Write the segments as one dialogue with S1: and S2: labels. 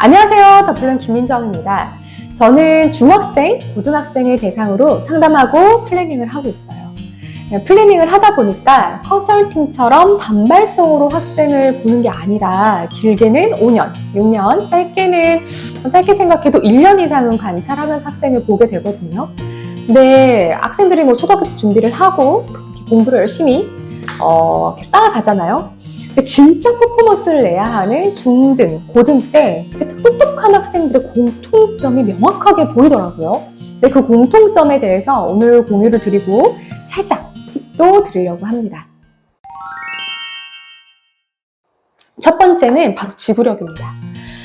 S1: 안녕하세요. 더플랜 김민정입니다. 저는 중학생, 고등학생을 대상으로 상담하고 플래닝을 하고 있어요. 플래닝을 하다 보니까 컨설팅처럼 단발성으로 학생을 보는 게 아니라 길게는 5년, 6년, 짧게 생각해도 1년 이상은 관찰하면서 학생을 보게 되거든요. 근데 학생들이 초등학교 때 준비를 하고 공부를 열심히 쌓아가잖아요. 진짜 퍼포먼스를 내야 하는 중등, 고등 때 똑똑한 학생들의 공통점이 명확하게 보이더라고요. 근데 그 공통점에 대해서 오늘 공유를 드리고 살짝 팁도 드리려고 합니다. 첫 번째는 바로 지구력입니다.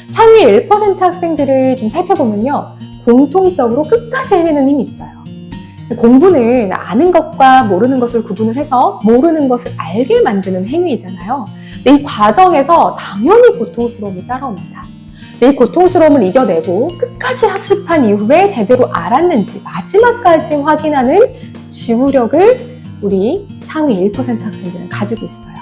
S1: 상위 1% 학생들을 좀 살펴보면요. 공통적으로 끝까지 해내는 힘이 있어요. 공부는 아는 것과 모르는 것을 구분을 해서 모르는 것을 알게 만드는 행위이잖아요. 근데 이 과정에서 당연히 고통스러움이 따라옵니다. 이 고통스러움을 이겨내고 끝까지 학습한 이후에 제대로 알았는지 마지막까지 확인하는 지구력을 우리 상위 1% 학생들은 가지고 있어요.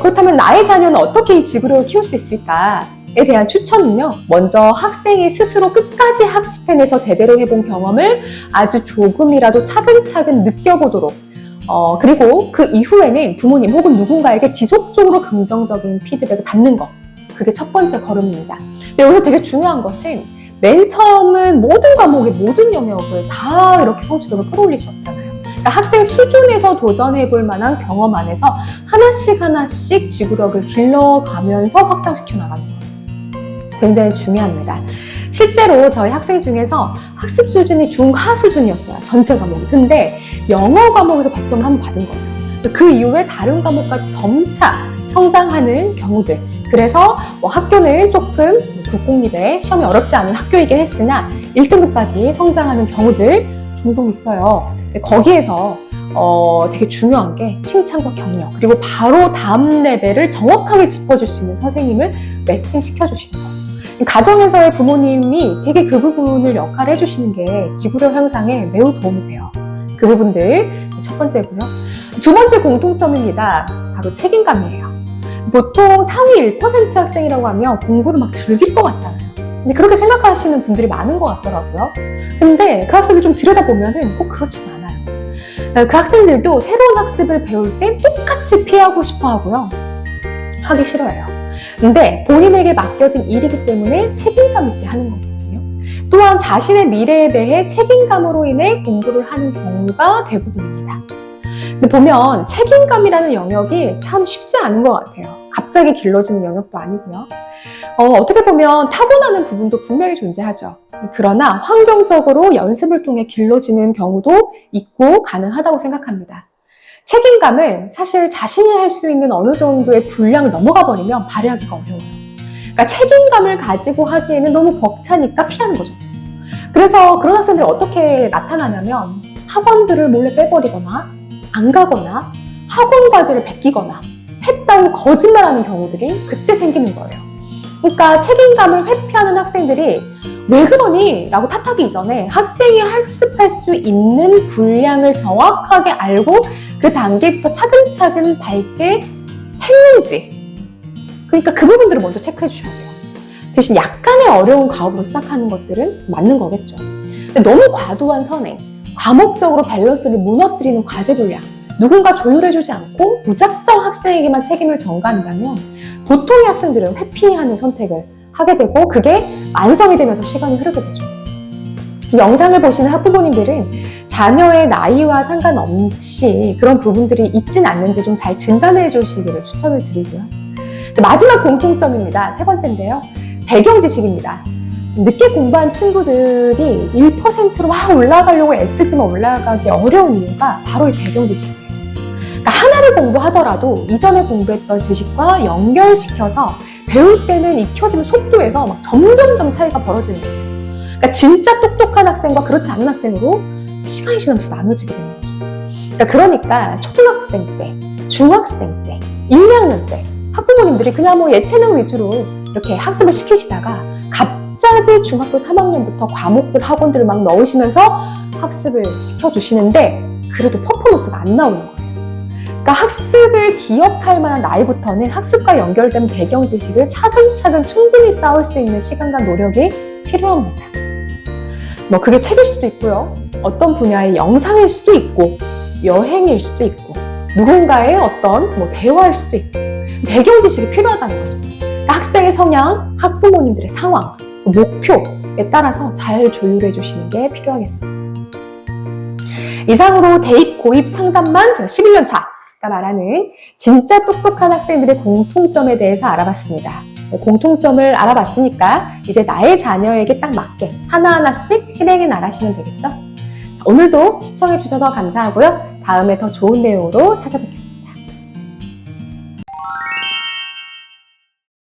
S1: 그렇다면 나의 자녀는 어떻게 이 지구력을 키울 수 있을까에 대한 추천은요. 먼저 학생이 스스로 끝까지 학습해내서 제대로 해본 경험을 아주 조금이라도 차근차근 느껴보도록 그리고 그 이후에는 부모님 혹은 누군가에게 지속적으로 긍정적인 피드백을 받는 것. 그게 첫 번째 걸음입니다. 근데 여기서 되게 중요한 것은 맨 처음은 모든 과목의 모든 영역을 다 이렇게 성취도를 끌어올릴 수 없잖아요. 그러니까 학생 수준에서 도전해볼 만한 경험 안에서 하나씩 지구력을 길러가면서 확장시켜 나가는 거예요. 굉장히 중요합니다. 실제로 저희 학생 중에서 학습 수준이 중하 수준이었어요. 전체 과목이. 근데 영어 과목에서 100점을 한번 받은 거예요. 그 이후에 다른 과목까지 점차 성장하는 경우들. 그래서 학교는 조금 국공립에 시험이 어렵지 않은 학교이긴 했으나 1등급까지 성장하는 경우들 종종 있어요. 거기에서 되게 중요한 게 칭찬과 격려, 그리고 바로 다음 레벨을 정확하게 짚어줄 수 있는 선생님을 매칭시켜 주시는 거. 가정에서의 부모님이 되게 그 부분을 역할을 해주시는 게 지구력 향상에 매우 도움이 돼요. 그 부분들 첫 번째고요. 두 번째 공통점입니다. 바로 책임감이에요. 보통 상위 1% 학생이라고 하면 공부를 막 즐길 것 같잖아요. 근데 그렇게 생각하시는 분들이 많은 것 같더라고요. 근데 그 학생들 좀 들여다보면은 꼭 그렇지는 않아요. 그 학생들도 새로운 학습을 배울 때 똑같이 피하고 싶어 하고요. 하기 싫어해요. 근데 본인에게 맡겨진 일이기 때문에 책임감 있게 하는 거거든요. 또한 자신의 미래에 대해 책임감으로 인해 공부를 하는 경우가 대부분입니다. 근데 보면 책임감이라는 영역이 참 쉽지 않은 것 같아요. 갑자기 길러지는 영역도 아니고요. 어떻게 보면 타고나는 부분도 분명히 존재하죠. 그러나 환경적으로 연습을 통해 길러지는 경우도 있고 가능하다고 생각합니다. 책임감은 사실 자신이 할 수 있는 어느 정도의 분량을 넘어가 버리면 발휘하기가 어려워요. 그러니까 책임감을 가지고 하기에는 너무 벅차니까 피하는 거죠. 그래서 그런 학생들이 어떻게 나타나냐면 학원들을 몰래 빼버리거나 안 가거나 학원 과제를 베끼거나 했다고 거짓말하는 경우들이 그때 생기는 거예요. 그러니까 책임감을 회피하는 학생들이 왜 그러니? 라고 탓하기 이전에 학생이 학습할 수 있는 분량을 정확하게 알고 그 단계부터 차근차근 밟게 했는지, 그러니까 그 부분들을 먼저 체크해 주셔야 돼요. 대신 약간의 어려운 과업으로 시작하는 것들은 맞는 거겠죠. 근데 너무 과도한 선행, 과목적으로 밸런스를 무너뜨리는 과제 분량, 누군가 조율해주지 않고 무작정 학생에게만 책임을 전가한다면 보통의 학생들은 회피하는 선택을 하게 되고 그게 만성이 되면서 시간이 흐르게 되죠. 이 영상을 보시는 학부모님들은 자녀의 나이와 상관없이 그런 부분들이 있진 않는지 좀 잘 진단해 주시기를 추천을 드리고요. 마지막 공통점입니다. 세 번째인데요. 배경 지식입니다. 늦게 공부한 친구들이 1%로 막 올라가려고 애쓰지만 올라가기 어려운 이유가 바로 이 배경 지식이에요. 그러니까 하나를 공부하더라도 이전에 공부했던 지식과 연결시켜서 배울 때는 익혀지는 속도에서 막 점점점 차이가 벌어지는 거예요. 그러니까 진짜 똑똑한 학생과 그렇지 않은 학생으로 시간이 지나면서 나눠지게 되는 거죠. 그러니까 초등학생 때, 중학생 때, 1, 2학년 때 학부모님들이 그냥 예체능 위주로 이렇게 학습을 시키시다가 갑자기 중학교 3학년부터 과목들, 학원들을 막 넣으시면서 학습을 시켜주시는데 그래도 퍼포먼스가 안 나오는 거예요. 그러니까 학습을 기억할 만한 나이부터는 학습과 연결된 배경 지식을 차근차근 충분히 쌓을 수 있는 시간과 노력이 필요합니다. 뭐 그게 책일 수도 있고요. 어떤 분야의 영상일 수도 있고, 여행일 수도 있고, 누군가의 어떤 뭐 대화일 수도 있고, 배경 지식이 필요하다는 거죠. 그러니까 학생의 성향, 학부모님들의 상황, 목표에 따라서 잘 조율해 주시는 게 필요하겠습니다. 이상으로 대입, 고입 상담만 제가 11년 차가 말하는 진짜 똑똑한 학생들의 공통점에 대해서 알아봤습니다. 공통점을 알아봤으니까 이제 나의 자녀에게 딱 맞게 하나하나씩 실행해 나가시면 되겠죠? 오늘도 시청해 주셔서 감사하고요. 다음에 더 좋은 내용으로 찾아뵙겠습니다.